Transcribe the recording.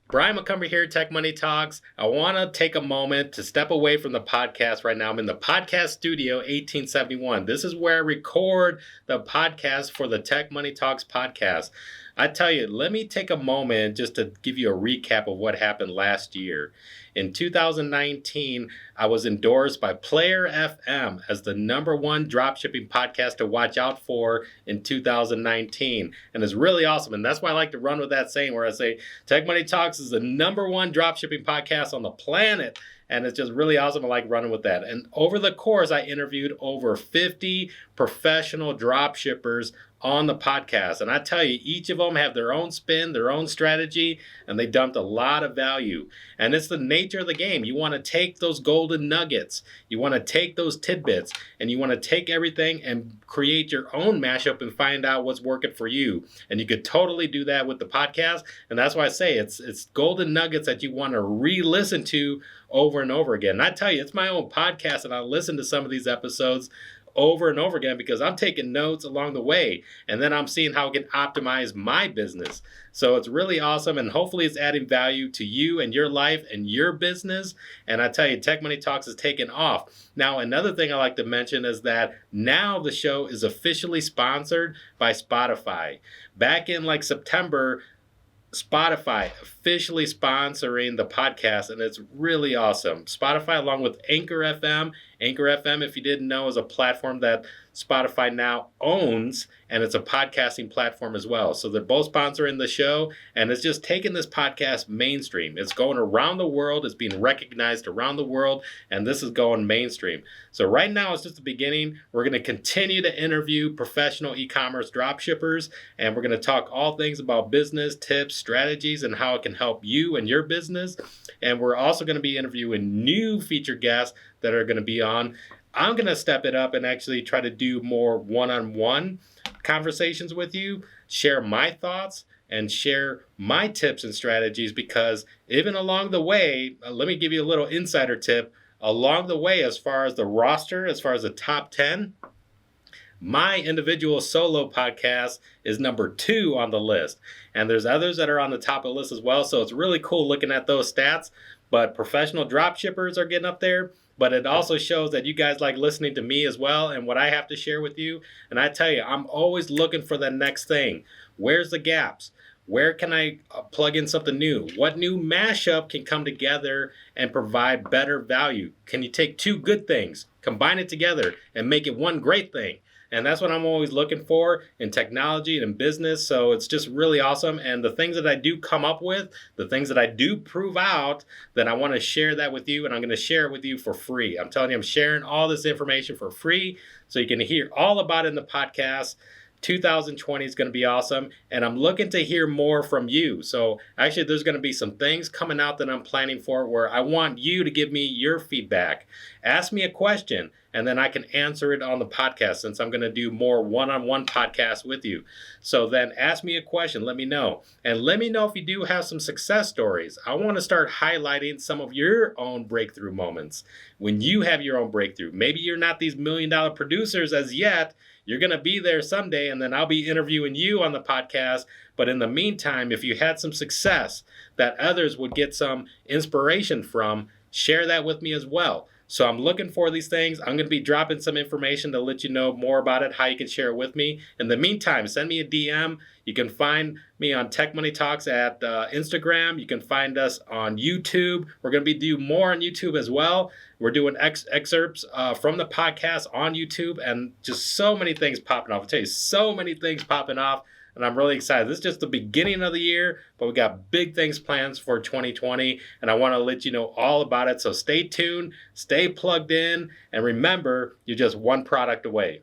Brian McCumber here, Tech Money Talks. I want to take a moment to step away from the podcast right now. I'm in the podcast studio 1871. This is where I record the podcast for the Tech Money Talks podcast. I tell you, let me take a moment just to give you a recap of what happened last year. In 2019, I was endorsed by Player FM as the #1 dropshipping podcast to watch out for in 2019. And it's really awesome. And that's why I like to run with that saying where I say, Tech Money Talks is the #1 dropshipping podcast on the planet. And it's just really awesome. I like running with that. And over the course, I interviewed over 50 professional dropshippers on the podcast. And I tell you, each of them have their own spin, their own strategy, and they dumped a lot of value. And it's the nature of the game. You want to take those golden nuggets, you want to take those tidbits, and you want to take everything and create your own mashup and find out what's working for you. And you could totally do that with the podcast. And that's why I say it's golden nuggets that you want to re-listen to over and over again. And I tell you, it's my own podcast, and I listen to some of these episodes over and over again because I'm taking notes along the way, and then I'm seeing how I can optimize my business. So it's really awesome, and hopefully it's adding value to you and your life and your business. And I tell you, Tech Money Talks is taking off. Now, another thing I like to mention is that now the show is officially sponsored by Spotify. Back in September, Spotify officially sponsoring the podcast, and it's really awesome. Spotify, along with Anchor FM. Anchor FM, if you didn't know, is a platform that Spotify now owns, and it's a podcasting platform as well. So they're both sponsoring the show, and it's just taking this podcast mainstream. It's going around the world. It's being recognized around the world, and this is going mainstream. So right now, it's just the beginning. We're going to continue to interview professional e-commerce dropshippers, and we're going to talk all things about business, tips, strategies, and how it can help you and your business. And we're also going to be interviewing new featured guests that are going to be on. I'm going to step it up and actually try to do more one-on-one conversations with you, share my thoughts, and share my tips and strategies, because even along the way, let me give you a little insider tip. Along the way, as far as the roster, as far as the top 10, my individual solo podcast is #2 on the list. And there's others that are on the top of the list as well. So it's really cool looking at those stats. But professional dropshippers are getting up there. But it also shows that you guys like listening to me as well and what I have to share with you. And I tell you, I'm always looking for the next thing. Where's the gaps? Where can I plug in something new? What new mashup can come together and provide better value? Can you take two good things, combine it together, and make it one great thing? And that's what I'm always looking for in technology and in business. So it's just really awesome. And the things that I do come up with, the things that I do prove out, then I want to share that with you. And I'm going to share it with you for free. I'm telling you, I'm sharing all this information for free so you can hear all about it in the podcast. 2020 is going to be awesome, and I'm looking to hear more from you. So actually, there's going to be some things coming out that I'm planning for where I want you to give me your feedback. Ask me a question, and then I can answer it on the podcast, since I'm going to do more one-on-one podcasts with you. So then ask me a question, let me know. And let me know if you do have some success stories. I want to start highlighting some of your own breakthrough moments. When you have your own breakthrough, maybe you're not these $1 million producers as yet. You're going to be there someday, and then I'll be interviewing you on the podcast. But in the meantime, if you had some success that others would get some inspiration from, share that with me as well. So I'm looking for these things. I'm going to be dropping some information to let you know more about it, how you can share it with me. In the meantime, send me a DM. You can find me on Tech Money Talks at Instagram. You can find us on YouTube. We're going to be doing more on YouTube as well. We're doing excerpts from the podcast on YouTube, and just so many things popping off. I'll tell you, so many things popping off. And I'm really excited. This is just the beginning of the year, but we got big things planned for 2020, and I want to let you know all about it. So stay tuned, stay plugged in, and remember, you're just one product away.